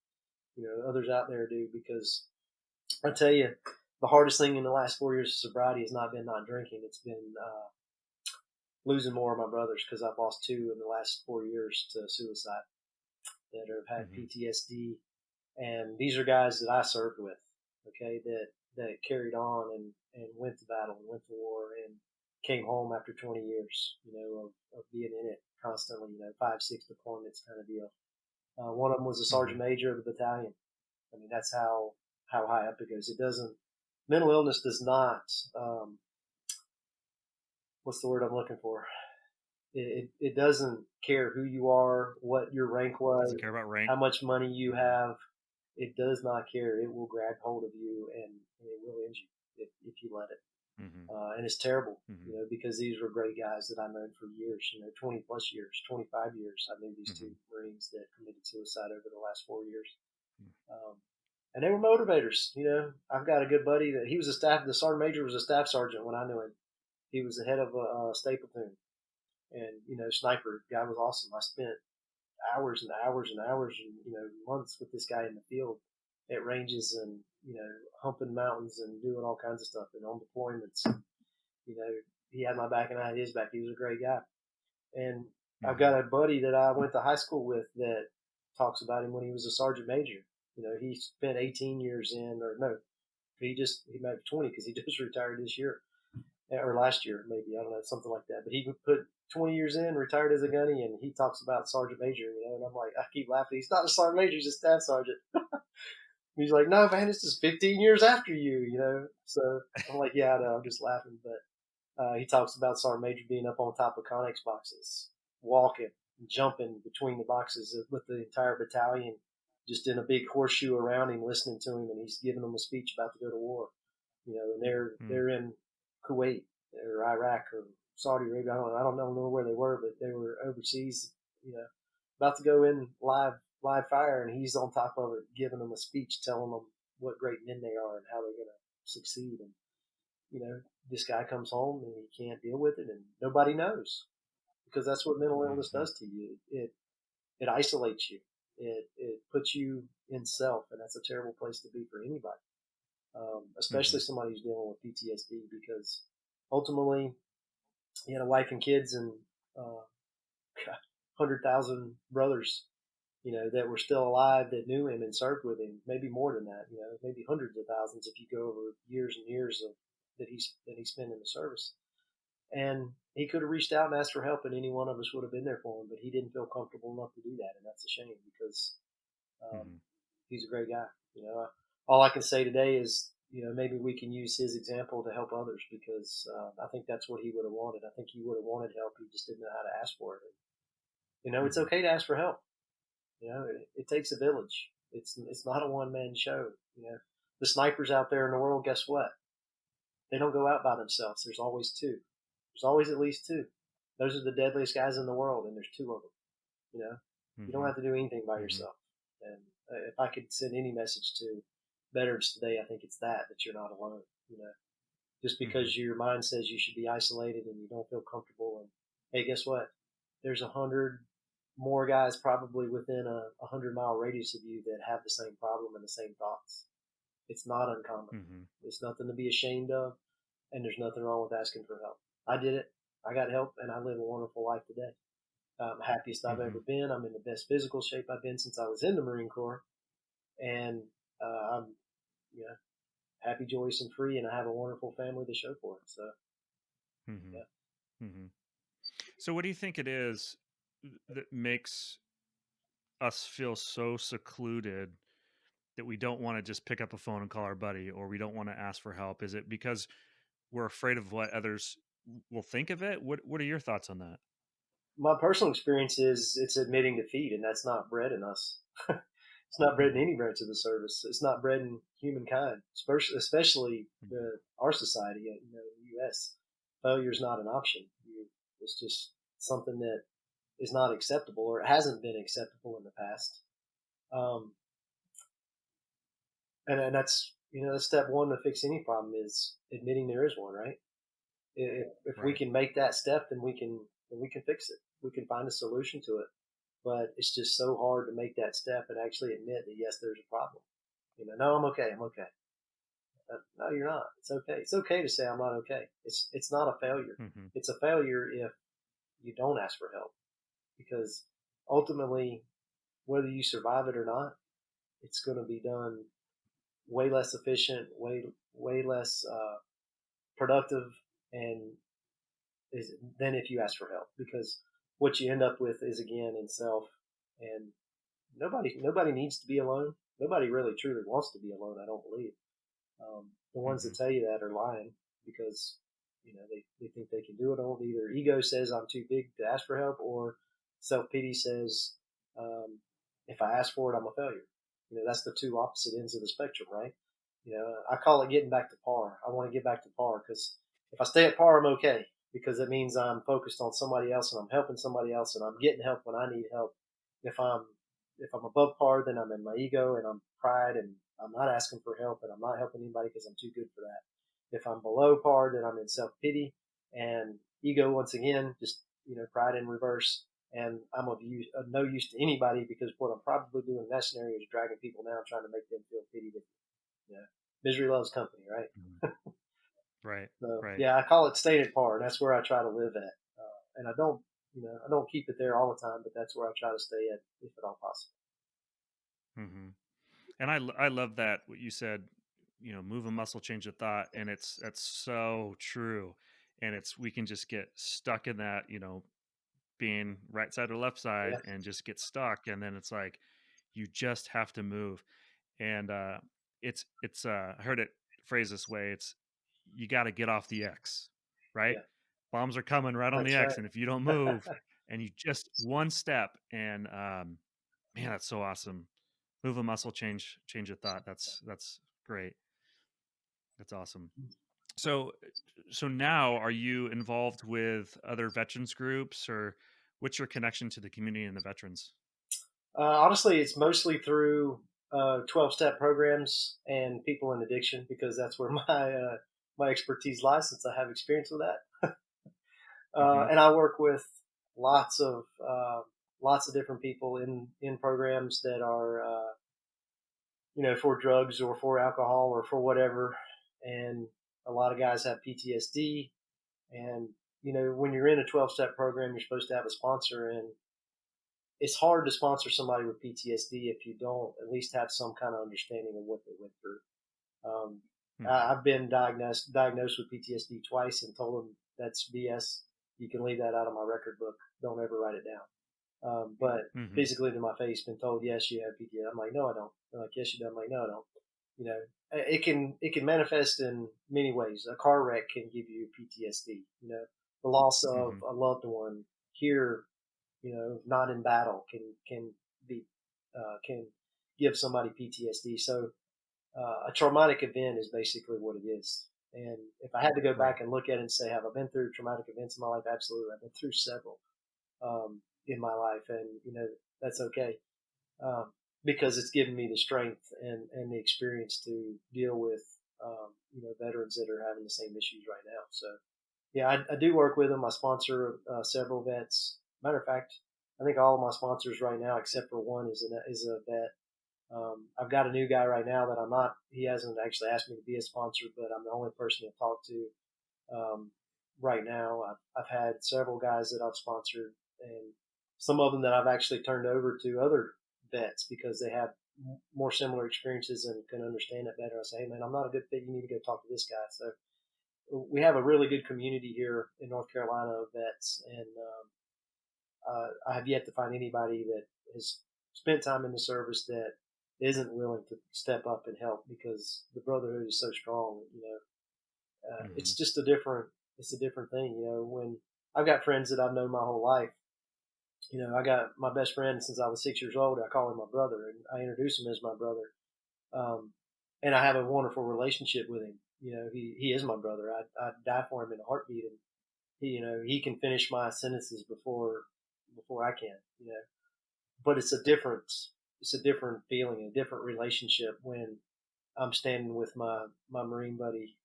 others out there do because I tell you, the hardest thing in the last 4 years of sobriety has not been not drinking. It's been losing more of my brothers because I've lost two in the last 4 years to suicide that have had Mhm. PTSD, and these are guys that I served with, okay, that carried on and went to battle and went to war and came home after 20 years, of being in it constantly, 5, 6 deployments kind of deal. One of them was a sergeant Mhm. major of the battalion. I mean, that's how high up it goes. It doesn't. Mental illness does not. Um, what's the word I'm looking for? It doesn't care who you are, what your rank was, Doesn't care about rank. how much money you Mhm. have. It does not care. It will grab hold of you and it will end you if you let it. Mhm. And it's terrible, Mhm. because these were great guys that I known for years, 20 plus years, 25 years. I knew these two Mhm. Marines that committed suicide over the last 4 years. Mhm. Um, and they were motivators. I've got a good buddy that he was the sergeant major was a staff sergeant when I knew him. He was the head of a state platoon, and sniper guy was awesome. I spent hours and hours and hours and months with this guy in the field at ranges and humping mountains and doing all kinds of stuff and on deployments. You know, he had my back and I had his back. He was a great guy. And I've Mhm. got a buddy that I went to high school with that talks about him when he was a sergeant major. He spent 18 years in, or no, he might be 20 because he just retired this year or last year, maybe, I don't know, something like that. But he put 20 years in, retired as a gunny, and he talks about Sergeant Major, and I'm like, I keep laughing. He's not a Sergeant Major, he's a staff sergeant. He's like, no, man, this is 15 years after you. So I'm like, yeah, I know, I'm just laughing. But he talks about Sergeant Major being up on top of Connex boxes, walking, jumping between the boxes with the entire battalion, just in a big horseshoe around him, listening to him, and he's giving them a speech about to go to war. And Mhm. they're in Kuwait or Iraq or Saudi Arabia. I don't know where they were, but they were overseas. You know, about to go in live fire, and he's on top of it, giving them a speech, telling them what great men they are and how they're going to succeed. And this guy comes home and he can't deal with it, and nobody knows, because that's what mental illness Mm-hmm. does to you. It isolates you. It puts you in self, and that's a terrible place to be for anybody, Mm-hmm. especially somebody who's dealing with PTSD, because ultimately he had a wife and kids and 100,000 brothers, that were still alive that knew him and served with him. Maybe more than that, maybe hundreds of thousands if you go over years and years of that he spent in the service. And he could have reached out and asked for help, and any one of us would have been there for him. But he didn't feel comfortable enough to do that, and that's a shame, because um, Mm-hmm. he's a great guy. All I can say today is, maybe we can use his example to help others, because I think that's what he would have wanted. I think he would have wanted help. He just didn't know how to ask for it. It's Mm-hmm. okay to ask for help. It takes a village. It's not a one man show. The snipers out there in the world, guess what? They don't go out by themselves. There's always two. There's always at least two. Those are the deadliest guys in the world, and there's two of them. You know, you don't Mm-hmm. have to do anything by Mm-hmm. yourself. And if I could send any message to veterans today, I think it's that you're not alone. Just Mm-hmm. because your mind says you should be isolated and you don't feel comfortable, and hey, guess what? There's 100 more guys probably within a 100-mile radius of you that have the same problem and the same thoughts. It's not uncommon. Mm-hmm. It's nothing to be ashamed of, and there's nothing wrong with asking for help. I did it. I got help, and I live a wonderful life today. I'm happiest I've Mm-hmm. ever been. I'm in the best physical shape I've been since I was in the Marine Corps, and I'm, you know, happy, joyous, and free, and I have a wonderful family to show for it. So, Mm-hmm. yeah. Mm-hmm. So, what do you think it is that makes us feel so secluded that we don't want to just pick up a phone and call our buddy, or we don't want to ask for help? Is it because we're afraid of what others will think of it? What are your thoughts on that? My personal experience is it's admitting defeat, and that's not bred in us. It's not bred in Mm-hmm. any branch of the service. It's not bred in humankind, especially Mm-hmm. our society. The U.S. Failure is not an option. It's just something that is not acceptable, or it hasn't been acceptable in the past. Um, and that's that's step one to fix any problem, is admitting there is one. Right? If we Right. can make that step, then we can fix it. We can find a solution to it. But it's just so hard to make that step and actually admit that yes, there's a problem. No, I'm okay. I'm okay. No, you're not. It's okay. It's okay to say I'm not okay. It's not a failure. Mm-hmm. It's a failure if you don't ask for help, because ultimately, whether you survive it or not, it's going to be done way less efficient, way less productive, and than if you ask for help. Because what you end up with is, again, in self, and nobody needs to be alone. Nobody really truly wants to be alone. I don't believe. The ones Mm-hmm. that tell you that are lying, because they think they can do it all. Either ego says I'm too big to ask for help, or self pity says if I ask for it, I'm a failure. That's the two opposite ends of the spectrum, right? I call it getting back to par. I want to get back to par, because if I stay at par, I'm okay, because it means I'm focused on somebody else and I'm helping somebody else and I'm getting help when I need help. If I'm if I'm above par, then I'm in my ego and I'm pride, and I'm not asking for help, and I'm not helping anybody because I'm too good for that. If I'm below par, then I'm in self pity and ego once again, just pride in reverse, and I'm of no use to anybody, because what I'm probably doing in that scenario is dragging people down, trying to make them feel pity. Misery loves company, right? Mm-hmm. Right. So Right. yeah, I call it staying at par, and that's where I try to live at. And I don't keep it there all the time, but that's where I try to stay at, if at all possible. Mm-hmm. And I love that what you said. Move a muscle, change a thought, and that's so true. And it's we can just get stuck in that. Being right side or left Yeah, side, and just get stuck, and then it's like you just have to move. And it's I heard it phrased this way. It's you got to get off the X, right? yeah, Bombs are coming right on the that's right. X, and if you don't move and you just one step, and man, that's so awesome. Move a muscle, change a thought. That's great. That's awesome. So so now, are you involved with other veterans groups, or what's your connection to the community and the veterans? Honestly, it's mostly through. 12-step programs and people in addiction because that's where my expertise lies since I have experience with that. Hmm. And I work with lots of uh, lots of different people in programs that are for drugs or for alcohol or for whatever. And a lot of guys have PTSD. And when you're in a 12-step program, you're supposed to have a sponsor, and it's hard to sponsor somebody with PTSD if you don't at least have some kind of understanding of what they went through. Um, Hmm. I've been diagnosed with PTSD twice and told them that's BS. You can leave that out of my record book. Don't ever write it down. But Hmm. physically to my face, been told, yes, you have PTSD. I'm like, no, I don't. They're like, yes, you do. I'm like, no, I don't. It can manifest in many ways. A car wreck can give you PTSD. The loss of Hmm. a loved one here, not in battle, be can give somebody PTSD. So a traumatic event is basically what it is. And if I had to go Right. back and look at it and say, have I been through traumatic events in my life? Absolutely. I've been through several in my life, and that's okay because it's given me the strength and the experience to deal with veterans that are having the same issues right now. So yeah, I do work with them. I sponsor several vets. Matter of fact, I think all of my sponsors right now, except for one, is a vet. I've got a new guy right now that I'm not. He hasn't actually asked me to be a sponsor, but I'm the only person to talk to right now. I've had several guys that I've sponsored, and some of them that I've actually turned over to other vets because they have more similar experiences and can understand it better. I say, hey man, I'm not a good fit. You need to go talk to this guy. So we have a really good community here in North Carolina of vets, and I have yet to find anybody that has spent time in the service that isn't willing to step up and help because the brotherhood is so strong. Hmm. It's just it's a different thing. When I've got friends that I've known my whole life. I got my best friend since I was 6 years old. I call him my brother, and I introduce him as my brother. Um, and I have a wonderful relationship with him. He is my brother. I'd die for him in a heartbeat, and he can finish my sentences before I can. But it's a different feeling, a different relationship when I'm standing with my Marine buddy.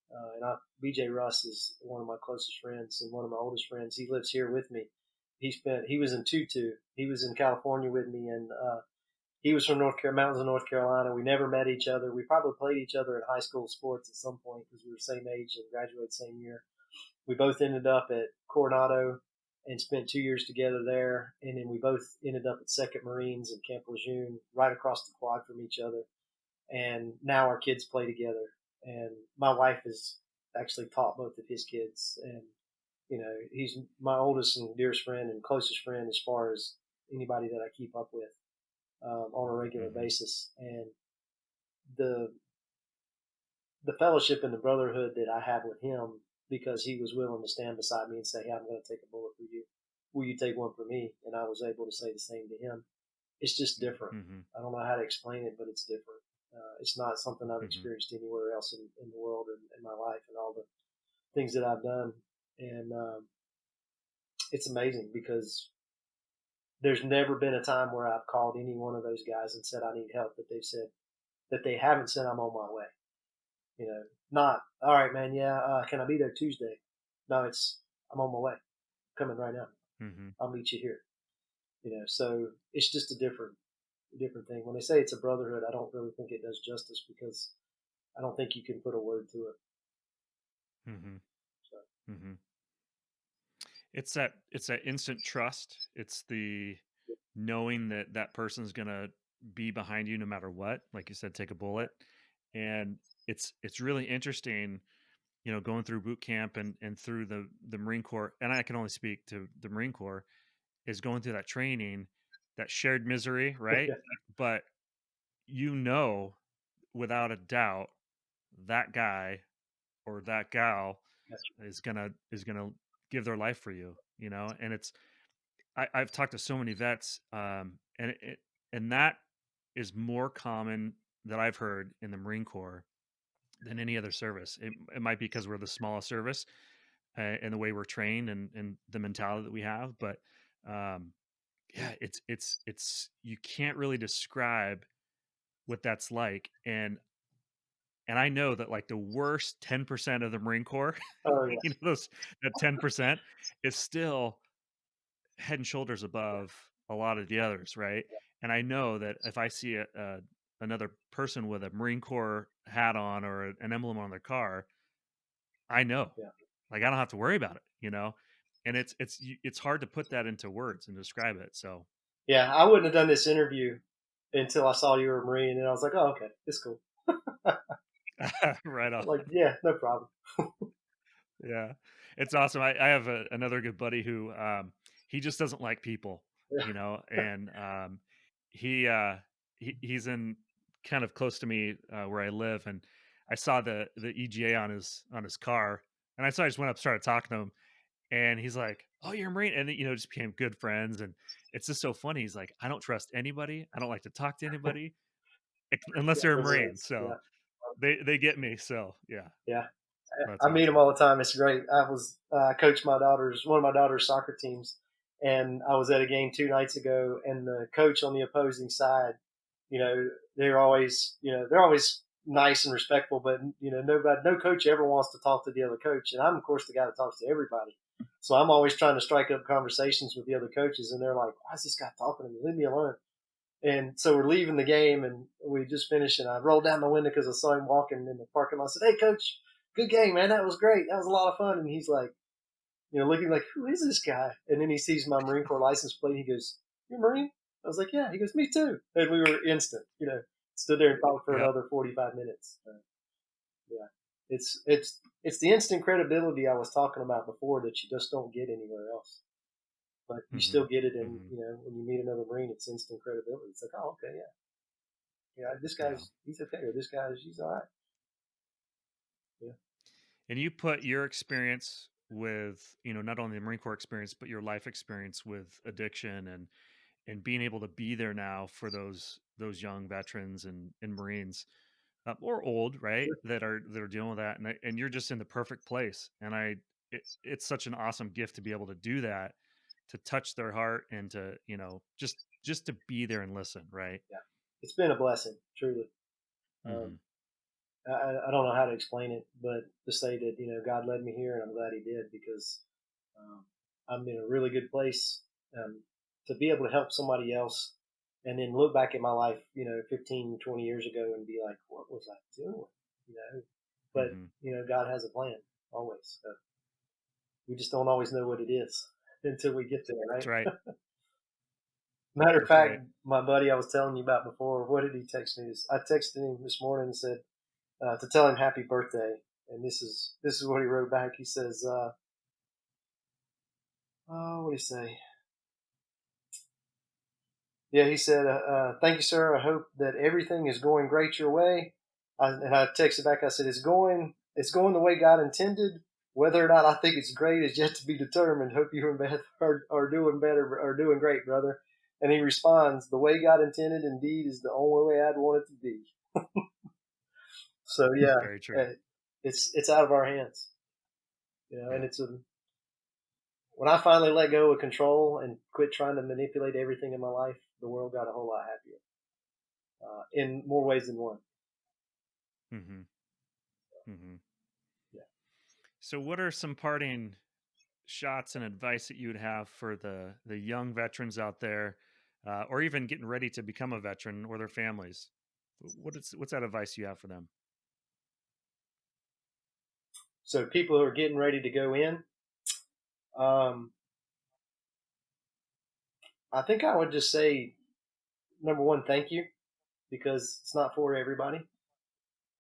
BJ Russ is one of my closest friends and one of my oldest friends. He lives here with me. He was in Tutu. He was in California with me, and he was from mountains of North Carolina. We never met each other. We probably played each other in high school sports at some point because we were the same age and graduated same year. We both ended up at Coronado and spent 2 years together there. And then we both ended up at Second Marines in Camp Lejeune, right across the quad from each other. And now our kids play together. And my wife has actually taught both of his kids. And, he's my oldest and dearest friend and closest friend as far as anybody that I keep up with on a regular Hmm. basis. And the the fellowship and the brotherhood that I had with him because he was willing to stand beside me and say, hey, I'm going to take a bullet for you. Will you take one for me? And I was able to say the same to him. It's just different. Hmm. I don't know how to explain it, but it's different. It's not something I've Hmm. experienced anywhere else in the world or in my life and all the things that I've done. And it's amazing because there's never been a time where I've called any one of those guys and said I need help that they haven't said I'm on my way. Not all right, man. Yeah, can I be there Tuesday? No, it's I'm on my way, coming right now. Hmm. I'll meet you here. So it's just a different thing. When they say it's a brotherhood, I don't really think it does justice because I don't think you can put a word to it. Hmm. So Hmm. It's that instant trust. It's the knowing that that person's gonna be behind you no matter what. Like you said, take a bullet, and it's really interesting. Going through boot camp and through the Marine Corps, and I can only speak to the Marine Corps, is going through that training, that shared misery, right? yeah, But without a doubt, that guy or that gal that's is gonna give their life for you, and I've talked to so many vets, and that is more common that I've heard in the Marine Corps than any other service. It might be because we're the smallest service, and the way we're trained and the mentality that we have, but um, yeah, it's you can't really describe what that's like, and I know that, like, the worst 10% of the Marine Corps, Oh yeah, those that 10% is still head and shoulders above a lot of the others, right? And I know that if I see another person with a Marine Corps hat on or an emblem on their car, I know. yeah, Like, I don't have to worry about it, And it's hard to put that into words and describe it, so yeah. I wouldn't have done this interview until I saw you were a Marine, and I was like, oh okay, it's cool. right on. I'm like, yeah, no problem. Yeah. It's awesome. I have another good buddy who, he just doesn't like people, and, he, uh, he's in kind of close to me, where I live, and I saw the EGA on his car, and I just went up, started talking to him, and he's like, "Oh, you're a Marine," and then, just became good friends, and it's just so funny. He's like, "I don't trust anybody. I don't like to talk to anybody unless Yeah, they're a the Marine." Marines. So Yeah, they get me. So yeah, yeah. that's I meet them awesome. all the time. It's great. I coach one of my daughter's soccer teams, and I was at a game 2 nights ago, and the coach on the opposing side, you know, they're always nice and respectful, but no coach ever wants to talk to the other coach, and I'm of course the guy that talks to everybody. So I'm always trying to strike up conversations with the other coaches, and they're like, "Why is this guy talking to me? Leave me alone." And so we're leaving the game, and we just finished. And I rolled down my window because I saw him walking in the parking lot. I said, "Hey, coach, good game, man. That was great. That was a lot of fun." And he's like, looking like, "Who is this guy?" And then he sees my Marine Corps license plate. He goes, "You're a Marine?" I was like, "Yeah." He goes, "Me too." And we were instant. Stood there and talked for Yep. another 45 minutes. Yeah, it's the instant credibility I was talking about before that you just don't get anywhere else. But you Hmm. still get it in, Hmm. when you meet another Marine, it's instant credibility. It's like, oh, okay, yeah, this Yeah. guy's he's okay, or this guy's he's all right. Yeah, And you put your experience with, not only the Marine Corps experience, but your life experience with addiction and being able to be there now for those young veterans and Marines, or old, right, sure. that are dealing with that, and you're just in the perfect place. And it's such an awesome gift to be able to do that, to touch their heart and to just to be there and listen, right? Yeah, it's been a blessing, truly. Hmm. Um, I don't know how to explain it, but to say that God led me here, and I'm glad He did because um, I'm in a really good place to be able to help somebody else, and then look back at my life, 15, 20 years ago, and be like, what was I doing? You know, but Hmm. God has a plan always. So we just don't always know what it is until we get there, That's right? right. Matter of That's right. fact, my buddy I was telling you about before, what did he text me? I texted him this morning and said to tell him happy birthday, and this is what he wrote back. He says, "Oh, what did he say? Yeah, he said, thank you, sir. I hope that everything is going great your way." And I texted back. I said, it's going the way God intended. Whether or not I think it's great is yet to be determined. Hope you and Beth are doing better, are doing great, brother." And he responds, "The way God intended, indeed, is the only way I'd want it to be." So yeah, Very true. it's out of our hands, and Yeah. when I finally let go of control and quit trying to manipulate everything in my life, the world got a whole lot happier, in more ways than one. Hmm. Hmm. Yeah. So, what are some parting shots and advice that you would have for the young veterans out there, or even getting ready to become a veteran or their families? What's that advice you have for them? So people who are getting ready to go in, um, I think I would just say number one, thank you, because it's not for everybody,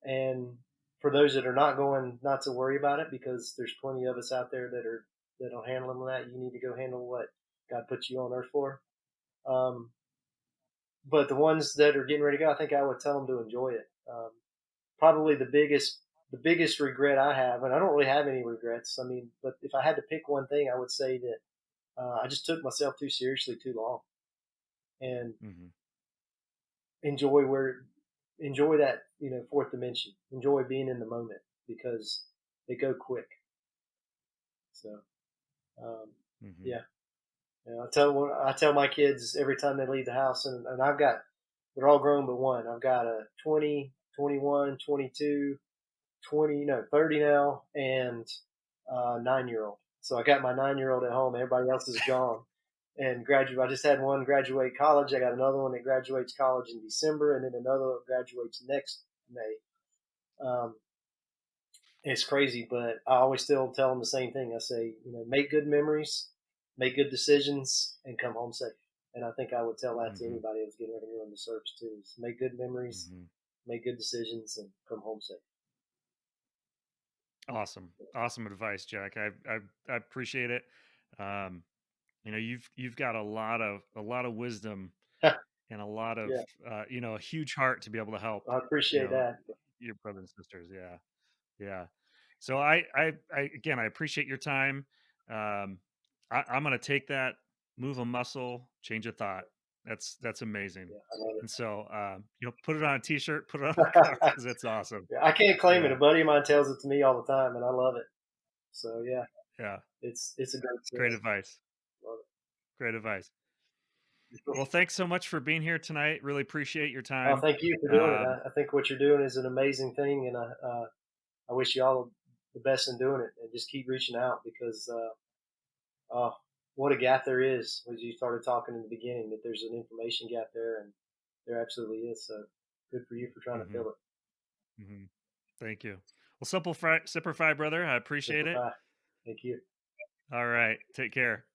and for those that are not going, not to worry about it because there's plenty of us out there that are handling that. You need to go handle what God put you on earth for. Um, but the ones that are getting ready to go, I think I would tell them to enjoy it. Probably the biggest regret I have, and I don't really have any regrets. I mean, but if I had to pick one thing, I would say that I just took myself too seriously too long, and Hmm. enjoy where enjoy that fourth dimension. Enjoy being in the moment because they go quick. So um, Hmm. yeah, I tell my kids every time they leave the house, and I've got They're all grown but one. I've got a 20, 21, 22, 20, no, 30 now, and 9-year-old. So I got my 9-year-old at home. Everybody else is gone and graduate. I just had one graduate college. I got another one that graduates college in December, and then another one graduates next May. Um, it's crazy, but I always still tell them the same thing. I say, make good memories, make good decisions, and come home safe. And I think I would tell that to Hmm. anybody that's getting ready to go into service too: is make good memories, Hmm. make good decisions, and come home safe. Awesome, awesome advice, Jack. I appreciate it. Um, you've got a lot of wisdom and a lot of Yeah, a huge heart to be able to help I you appreciate know that. your brothers and sisters. Yeah, yeah. So I again I appreciate your time. Um, I'm gonna take that, move a muscle, change a thought. That's amazing. Yeah, I love And so put it on a t-shirt, put it on the car it. because it's awesome. Yeah, I can't claim it. A Yeah, buddy of mine tells it to me all the time, and I love it. So yeah, yeah. it's a great Great saying. advice. Love Great advice. it. Well, thanks so much for being here tonight. Really appreciate your Oh, time. thank you for doing it. Um, I think what you're doing is an amazing thing, and I wish you all the best in doing it, and just keep reaching out because what a gap there is, as you started talking in the beginning, that there's an information gap there, and there absolutely is. So good for you for trying to mhm, fill it. mhm. Thank you. Well, simplify, brother. I appreciate it. Simplify. Thank you. All right. Take care.